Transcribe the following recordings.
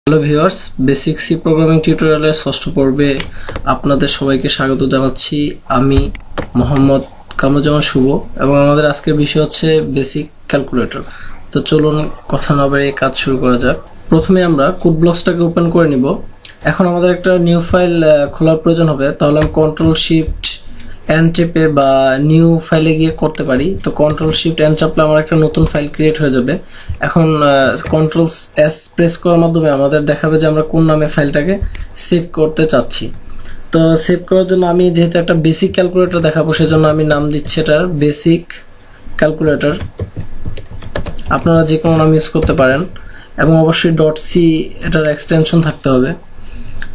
Hello viewers, basic C programming টিউটোরিয়ালের ষষ্ঠ পর্বে আপনাদের সবাইকে স্বাগত জানাচ্ছি। আমি মোহাম্মদ কামরুজ্জামান শুভ এবং আমাদের আজকের বিষয় হচ্ছে বেসিক ক্যালকুলেটর। তো চলুন কথা না বাড়িয়ে কাজ শুরু করা যাক। প্রথমে আমরা কোড ব্লকসটাকে ওপেন করে নিব। এখন আমাদের একটা নিউ ফাইল খোলার প্রয়োজন হবে, তাহলে আমি কন্ট্রোল শিফট এন চেপে বা নিউ ফাইলে গিয়ে করতে পারি। তো কন্ট্রোল শিফট এন চাপলে আমার একটা নতুন ফাইল ক্রিয়েট হয়ে যাবে। এখন কন্ট্রোল এস প্রেস করার মাধ্যমে আমাদের দেখাবে যে আমরা কোন নামে ফাইলটাকে সেভ করতে চাচ্ছি। তো সেভ করার জন্য আমি যেহেতু একটা বেসিক ক্যালকুলেটর দেখাবো, সেজন্য আমি নাম দিচ্ছি এটার বেসিক ক্যালকুলেটর। আপনারা যে কোনো নাম ইউজ করতে পারেন এবং অবশ্যই ডট সি এটার এক্সটেনশন থাকতে হবে।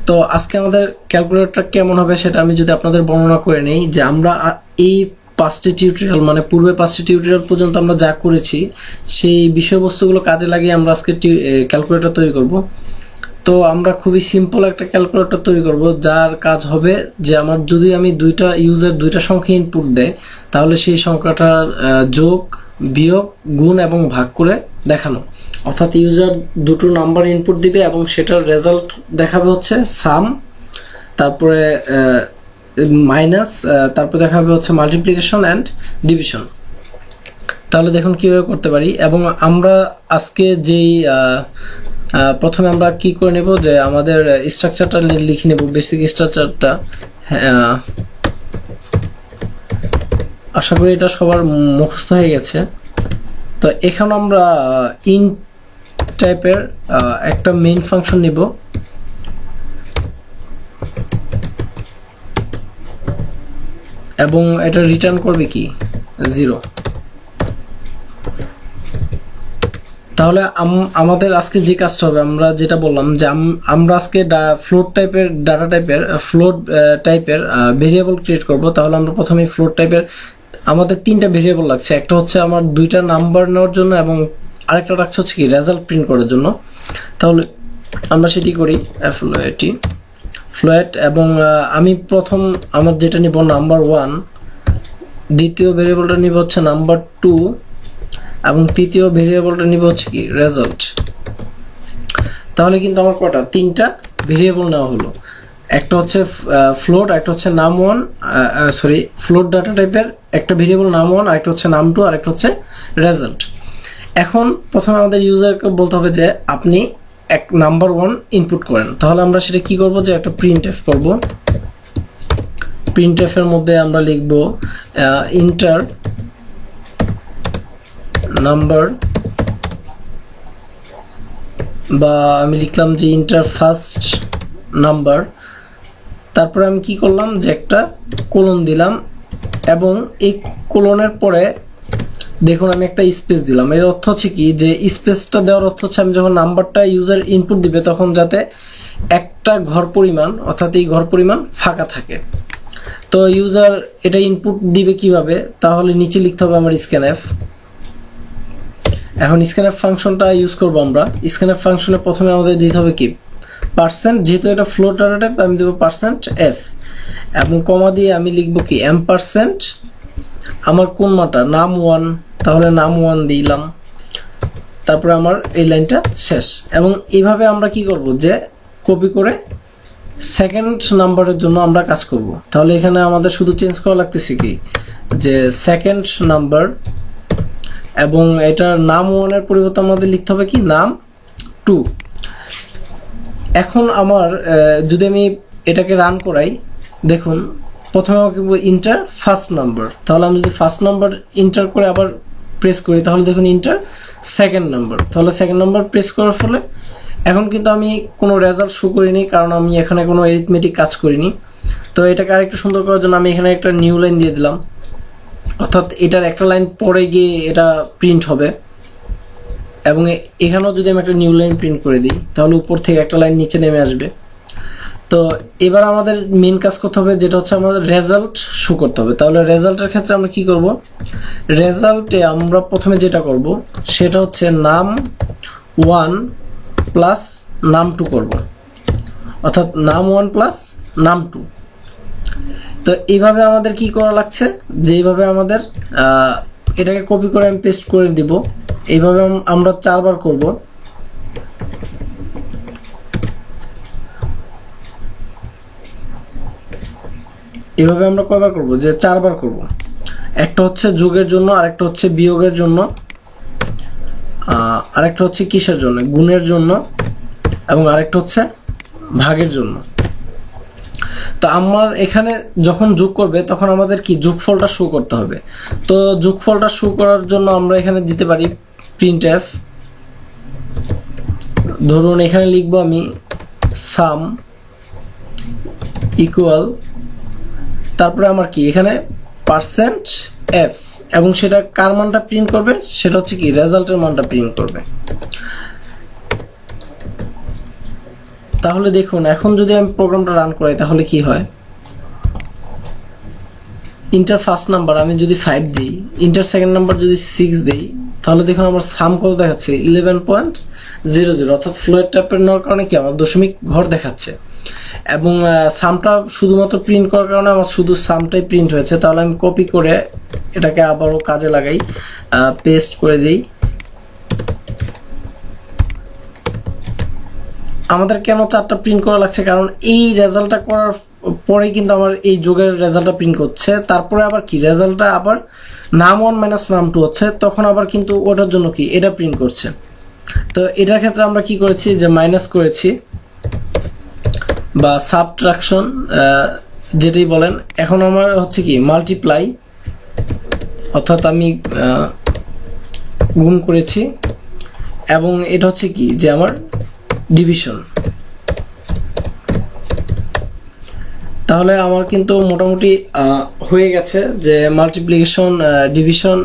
তো আজকে আমাদের ক্যালকুলেটরটা কেমন হবে সেটা আমি যদি আপনাদের বর্ণনা করে নেই, যে আমরা এই 5টি টিউটোরিয়াল মানে পূর্বে 5টি টিউটোরিয়াল পর্যন্ত আমরা যা করেছি সেই বিষয়বস্তুগুলো কাজে লাগিয়ে আমরা আজকে ক্যালকুলেটর তৈরি করব। তো আমরা খুবই সিম্পল একটা ক্যালকুলেটর তৈরি করব, যার কাজ হবে যে আমার যদি আমি দুইটা সংখ্যা ইনপুট দেয়, তাহলে সেই সংখ্যাটার যোগ, বিয়োগ, গুণ এবং ভাগ করে দেখানো। অর্থাৎ ইউজার দুটো নাম্বার ইনপুট দিবে এবং সেটার রেজাল্ট দেখাবে হচ্ছে সাম, তারপরে মাইনাস, তারপর দেখাবে হচ্ছে মাল্টিপ্লিকেশন অ্যান্ড ডিভিশন। তাহলে দেখুন কিভাবে করতে পারি। এবং আমরা আজকে যেই প্রথমে আমরা কি করে নেব, যে আমাদের স্ট্রাকচারটা লিখে নেব, বেসিক স্ট্রাকচারটা। আশা করি এটা সবার মুখস্থ হয়ে গেছে। তো এখানে আমরা ইন টাইপের একটা মেইন ফাংশন নিব এবং এটা রিটার্ন করবে কি 0। তাহলে আমাদের আজকে যে কাজটা হবে, আমরা যেটা বললাম যে আমরা আজকে ফ্লোট টাইপের ডাটা টাইপের ভেরিয়েবল ক্রিয়েট করব। তাহলে আমরা প্রথমে ফ্লোট টাইপের আমাদের 3টা ভেরিয়েবল লাগছে। একটা হচ্ছে আমার 2টা নাম্বার নেওয়ার জন্য এবং আরেকটা রাখছে হচ্ছে কি রেজাল্ট প্রিন্ট করার জন্য। তাহলে আমরা সেটি করি ফ্লোট। এবং আমি প্রথম আমার যেটা নিব নাম্বার 1, দ্বিতীয় ভেরিয়েবলটা নিব হচ্ছে নাম্বার 2 এবং তৃতীয় ভেরিয়েবলটা নিব হচ্ছে কি রেজাল্ট। তাহলে কিন্তু আমার কটা 3টা ভেরিয়েবল নেওয়া হলো। একটা হচ্ছে ফ্লোট, একটা হচ্ছে ফ্লোট ডাটা টাইপের একটা ভেরিয়েবল নাম 1, আরেকটা হচ্ছে নাম 2, আরেকটা হচ্ছে রেজাল্ট। এখন প্রথমে আমাদের ইউজারকে বলতে হবে যে আপনি নাম্বার 1 ইনপুট করেন। তাহলে আমরা সেটা কি করব, যে একটা প্রিন্ট এফ করব। প্রিন্ট এফ এর মধ্যে আমরা লিখব ইন্টার নাম্বার, বা আমি লিখলাম যে ইন্টার ফার্স্ট নাম্বার। তারপরে আমি কি করলাম, যে একটা কোলন দিলাম এবং এই কোলনের পরে দেখুন আমি একটা স্পেস দিলাম। এর অর্থ হচ্ছে কি, যে স্পেসটা দেওয়ার অর্থ হচ্ছে আমি যখন নাম্বারটা ইউজার ইনপুট দিবে তখন যাতে একটা ঘর পরিমাণ, অর্থাৎ এই ঘর পরিমাণ ফাঁকা থাকে। তো ইউজার এটা ইনপুট দিবে কিভাবে, তাহলে নিচে লিখতে হবে আমার স্ক্যানএফ। এখন স্ক্যানএফ ফাংশনটা ইউজ করব আমরা। স্ক্যানএফ ফাংশনে প্রথমে আমাদের দিতে হবে কি পার্সেন্ট, যেহেতু এটা ফ্লোট ডাটা টাইপ আমি দেবো %f এবং কমা দিয়ে আমি লিখবো কি %, আমার কোন মানটা নাম 1, তাহলে নাম 1 দিলাম। তারপরে আমার এই লাইনটা শেষ। এবং এইভাবে আমরা কি করব, যে কপি করে সেকেন্ড নাম্বারের জন্য আমরা কাজ করব। তাহলে এখানে আমাদের শুধু চেঞ্জ করা লাগতেছে কি, যে সেকেন্ড নাম্বার, এবং এটার নাম 1 এর পরিবর্তে আমাদের লিখতে হবে কি নাম 2। এখন আমার যদি আমি এটাকে রান করাই, দেখুন প্রথমে আমাকে ইন্টার ফার্স্ট নাম্বার। তাহলে আমি যদি ফার্স্ট নাম্বার ইন্টার করে আবার প্রেস করি, তাহলে দেখুন ইন্টার সেকেন্ড নাম্বার। তাহলে সেকেন্ড নাম্বার প্রেস করার ফলে এখন কিন্তু আমি কোনো রেজাল্ট শো করিনি, কারণ আমি এখানে কোনো অ্যারিথমেটিক কাজ করিনি। তো এটাকে আরেকটু সুন্দর করার জন্য আমি এখানে একটা নিউ লাইন দিয়ে দিলাম, অর্থাৎ এটার একটা লাইন পরে গিয়ে এটা প্রিন্ট হবে। এবং এখানেও যদি আমি একটা নিউ লাইন প্রিন্ট করে দিই, তাহলে উপর থেকে একটা লাইন নিচে নেমে আসবে। তো এবার আমাদের মেন কাজ করতে হবে, যেটা হচ্ছে আমাদের রেজাল্ট শো করতে হবে। তাহলে রেজাল্টের ক্ষেত্রে আমরা কি করব, রেজাল্টে আমরা প্রথমে যেটা করব সেটা হচ্ছে নাম 1 প্লাস নাম 2 করব, অর্থাৎ নাম 1 প্লাস নাম 2। তো এইভাবে আমাদের কি করা লাগছে, যে এইভাবে আমাদের এটাকে কপি করে আমি পেস্ট করে দিব। এইভাবে আমরা 4 বার করব। এভাবে আমরা কয়বার করব, যে 4বার করব। একটা হচ্ছে যোগের জন্য, আরেকটা হচ্ছে বিয়োগের জন্য, আরেকটা হচ্ছে কিসের জন্য, গুণের জন্য, এবং আরেকটা হচ্ছে ভাগের জন্য। তো আমার এখানে যখন যোগ করবে তখন আমাদের কি যোগফলটা শো করতে হবে। তো যোগফলটা শো করার জন্য আমরা এখানে দিতে পারি printf। ধরুন এখানে লিখবো আমি সাম ইকুয়াল, তারপরে আমার কি এখানে %f, এবং সেটা কার মানটা প্রিন্ট করবে, সেটা হচ্ছে কি রেজাল্টের মানটা প্রিন্ট করবে। তাহলে দেখুন এখন যদি আমি প্রোগ্রামটা রান করাই তাহলে কি হয়, ইন্টার ফার্স্ট নাম্বার আমি যদি 5 দিই, ইন্টার সেকেন্ড নাম্বার যদি 6 দিই, তাহলে দেখুন আমার সাম কত দেখাচ্ছে 11.00, অর্থাৎ ফ্লোট টাইপের নেওয়ার কারণে কি আমার দশমিক ঘর দেখাচ্ছে, এবং সামটা শুধুমাত্র প্রিন্ট করার কারণে আমার শুধু সামটাই প্রিন্ট হয়েছে। তাহলে আমি কপি করে এটাকে আবারও কাজে লাগাই, পেস্ট করে দিই। আমাদের কেন 4টা প্রিন্ট করা লাগছে, কারণ এই রেজাল্টটা করার পরে কিন্তু আমার এই যোগের রেজাল্টটা প্রিন্ট করছে, তারপরে আবার কি রেজাল্টটা আবার নাম 1 মাইনাস নাম 2 হচ্ছে, তখন আবার কিন্তু ওটার জন্য কি এটা প্রিন্ট করছে। তো এটার ক্ষেত্রে আমরা কি করেছি, যে মাইনাস করেছি বা সাবট্রাকশন যেটাই বলেন। এখন আমার হচ্ছে কি মাল্টিপ্লাই, অর্থাৎ আমি গুণ করেছি, এবং এটা হচ্ছে কি যে আমার ডিভিশন। তাহলে আমার কিন্তু মোটামুটি হয়ে গেছে যে মাল্টিপ্লিকেশন, ডিভিশন,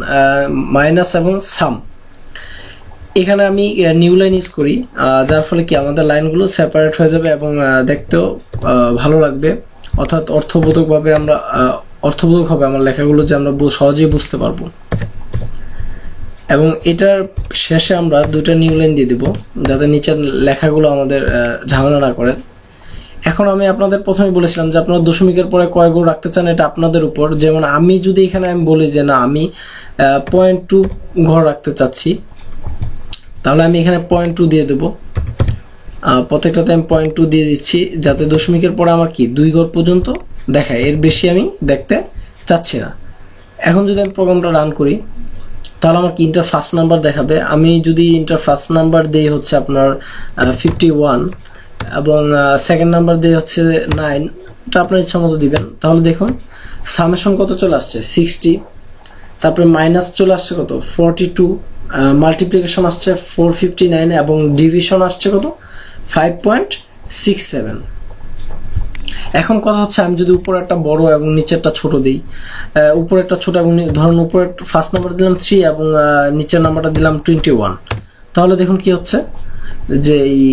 মাইনাস এবং সাম। এখানে আমি নিউ লাইন ইউজ করি, যার ফলে কি আমাদের লাইনগুলো সেপারেট হয়ে যাবে এবং দেখতেও ভালো লাগবে, অর্থাৎ অর্থবোধকভাবে আমরা অর্থবোধক হবে আমার লেখাগুলো, যে আমরা সহজেই বুঝতে পারবো। এবং এটার শেষে আমরা 2টা নিউ লাইন দিয়ে দিব, যাতে নিচের লেখাগুলো আমাদের ঝামেলা না করে। এখন আমি আপনাদের প্রথমে বলেছিলাম যে আপনারা দশমিকের পরে কয় ঘর রাখতে চান এটা আপনাদের উপর। যেমন আমি যদি এখানে আমি বলি যে না আমি 0.2 ঘর রাখতে চাচ্ছি, তাহলে আমি এখানে 0.2 দিয়ে দেবো। প্রত্যেকটাতে আমি 0.2 দিয়ে দিচ্ছি, যাতে দশমিকের পরে আমার কি 2 ঘর পর্যন্ত দেখায়, এর বেশি আমি দেখতে চাচ্ছি না। এখন যদি আমি প্রোগ্রামটা রান করি তাহলে আমার কি ইন্টার ফার্স্ট নাম্বার দেখাবে। আমি যদি ইন্টার ফার্স্ট নাম্বার দিই হচ্ছে আপনার 51, এবং সেকেন্ড নাম্বার দিয়ে হচ্ছে 9, এটা আপনার ইচ্ছা মতো দিবেন। তাহলে দেখুন সামেশন কত চলে আসছে 60, তারপরে মাইনাস চলে আসছে কত 42, মাল্টিপ্লিকেশন আসছে 459, এবং ডিভিশন আসছে কত 5.67। এখন কথা হচ্ছে আমি যদি উপরে একটা বড় এবং নিচেরটা ছোট দিই, উপরে একটা ছোট এবং ধরুন উপরে ফার্স্ট নাম্বার দিলাম 3 এবং নিচের নাম্বারটা দিলাম 21, তাহলে দেখুন কি হচ্ছে যে এই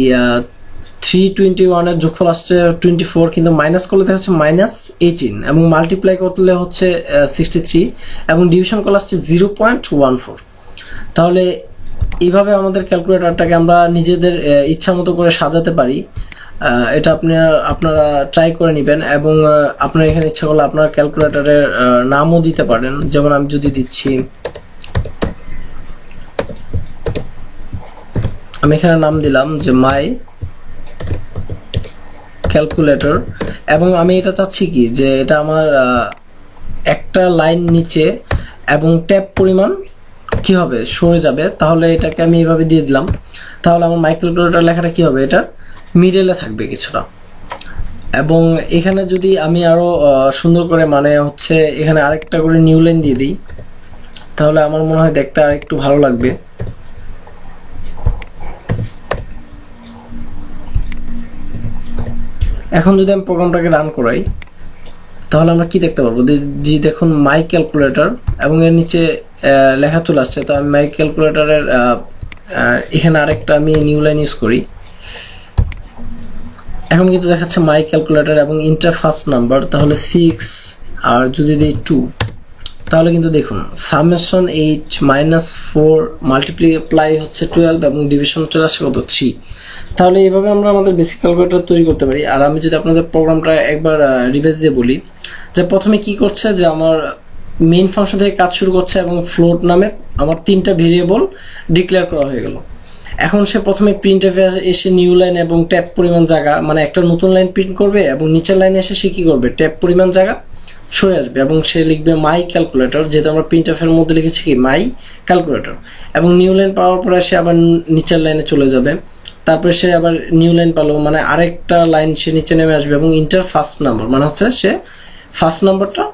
321 এর যোগফল আসছে 24, কিন্তু মাইনাস করলে দেখা যাচ্ছে -18, এবং মাল্টিপ্লাই করলে হচ্ছে 63, এবং ডিভিশন করলে আসছে 0.14। তাহলে এইভাবে আমাদের ক্যালকুলেটরটাকে আমরা নিজেদের ইচ্ছা মতো করে সাজাতে পারি। এটা আপনারা ট্রাই করে নেবেন, এবং আপনারা এখানে ইচ্ছা করলে আপনার ক্যালকুলেটরের নামও দিতে পারেন। যেমন আমি যদি দিচ্ছি, আমি এখানে নাম দিলাম যে মাই ক্যালকুলেটর, এবং আমি এটা চাচ্ছি কি যে এটা আমার একটা লাইন নিচে এবং ট্যাব পরিমাণ কি হবে সরে যাবে। তাহলে এটাকে আমি এইভাবে দিয়ে দিলাম, তাহলে আমার মাই ক্যালকুলেটর লেখাটা কি হবে, এটা মিডলে থাকবে কিছুটা। এবং এখানে যদি আমি আরো সুন্দর করে মানে হচ্ছে এখানে আরেকটা করে নিউ লাইন দিয়ে দিই, তাহলে আমার মনে হয় দেখতে আর একটু ভালো লাগবে। এখন যদি আমি প্রোগ্রামটাকে রান করাই তাহলে আমরা কি দেখতে পারবো, যে দেখুন মাই ক্যালকুলেটর, এবং এর নিচে লেখা চলে আসছে। তো আমি মাই ক্যালকুলেটরের এখানে আরেকটা আমি নিউ লাইন ইউজ করি, এখন কিন্তু দেখাচ্ছে মাই ক্যালকুলেটর এবং ইন্টার ফার্স্ট নাম্বার, তাহলে 6, আর যদি দিই 2, তাহলে কিন্তু দেখুন সামেশন 8 -4 মাল্টিপ্লাই হচ্ছে 12, এবং ডিভিশন চলে আসছে কত 3। তাহলে এইভাবে আমরা আমাদের বেসিক ক্যালকুলেটর তৈরি করতে পারি। আর আমি যদি আপনাদের প্রোগ্রামটা একবার রিভাইজ দিয়ে বলি, যে প্রথমে কি করছে, যে আমার মেইন ফাংশন থেকে কাজ শুরু করছে এবং ফ্লোট নামে আমার 3টা ভেরিয়েবল ডিক্লেয়ার করা হয়ে গেল। এখন সে প্রথমে প্রিন্টএফে এসে নিউ লাইন এবং ট্যাব পরিমাণ জায়গা, মানে একটা নতুন লাইন প্রিন্ট করবে, এবং নিচের লাইনে এসে সে কি করবে, ট্যাব পরিমাণ জায়গা সরে আসবে এবং সে লিখবে মাই ক্যালকুলেটর, যেহেতু আমরা প্রিন্টএফ এর মধ্যে লিখেছি কি মাই ক্যালকুলেটর, এবং নিউ লাইন পাওয়ার পরে সে আবার নিচের লাইনে চলে যাবে। তারপরে সে আবার নিউ লাইন পালো, মানে আরেকটা লাইন সে নিচে নেমে আসবে এবং ইন্টার ফার্স্ট নাম্বার, মানে হচ্ছে সে ফার্স্ট নাম্বারটা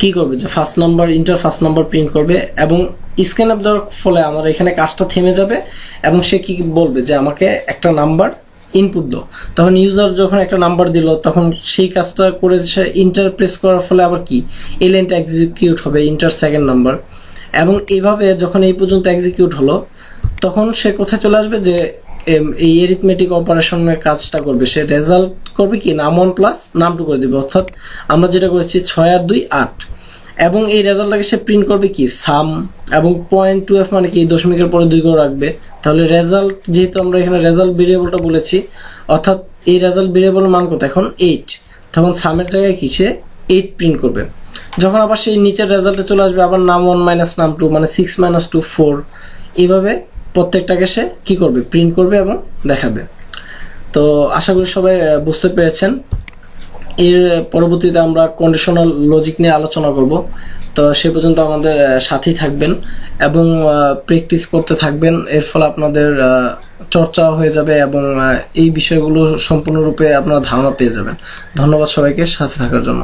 কি করবে, যে first number inter first number print করবে। এবং স্ক্যান আপ দেওয়ার ফলে আমার এখানে কাজটা থেমে যাবে এবং সে কি বলবে যে আমাকে একটা নাম্বার ইনপুট দাও। তখন ইউজার যখন একটা নাম্বার দিল তখন সেই কাজটা করে সে ইন্টার প্রেস করার ফলে আবার কি এই লাইনটা এক্সিকিউট হবে, ইন্টার সেকেন্ড নাম্বার। এবং এইভাবে যখন এই পর্যন্ত এক্সিকিউট হলো তখন সে কোথায় চলে আসবে, যে এই এরিথমেটিক অপারেশনের কাজটা করবে, সে রেজাল্ট করবে কি নাম 1 প্লাস নাম 2 করে দিবে, অর্থাৎ আমরা যেটা করেছি 6 আর 2 8। এবং এই রেজাল্টটাকে সে প্রিন্ট করবে কি সাম, এবং .2f মানে কি দশমিকের পরে 2 করে রাখবে। তাহলে রেজাল্ট, যেহেতু আমরা এখানে রেজাল্ট ভেরিয়েবলটা বলেছি, অর্থাৎ এই রেজাল্ট ভেরিয়েবলের মান কত এখন 8, তখন সামের জায়গায় কি সে 8 প্রিন্ট করবে। যখন আবার সেই নিচের রেজাল্টে চলে আসবে আবার নাম 1 মাইনাস নাম 2 মানে 6 মাইনাস 2 4, এইভাবে প্রত্যেকটাকে সে কি করবে প্রিন্ট করবে এবং দেখাবে। তো আশা করি সবাই বুঝতে পেরেছেন। এর পরবর্তীতে আমরা কন্ডিশনাল লজিক নিয়ে আলোচনা করব। তো সে পর্যন্ত আমাদের সাথেই থাকবেন এবং প্র্যাকটিস করতে থাকবেন, এর ফলে আপনাদের চর্চা হয়ে যাবে এবং এই বিষয়গুলো সম্পূর্ণরূপে আপনারা ধারণা পেয়ে যাবেন। ধন্যবাদ সবাইকে সাথে থাকার জন্য।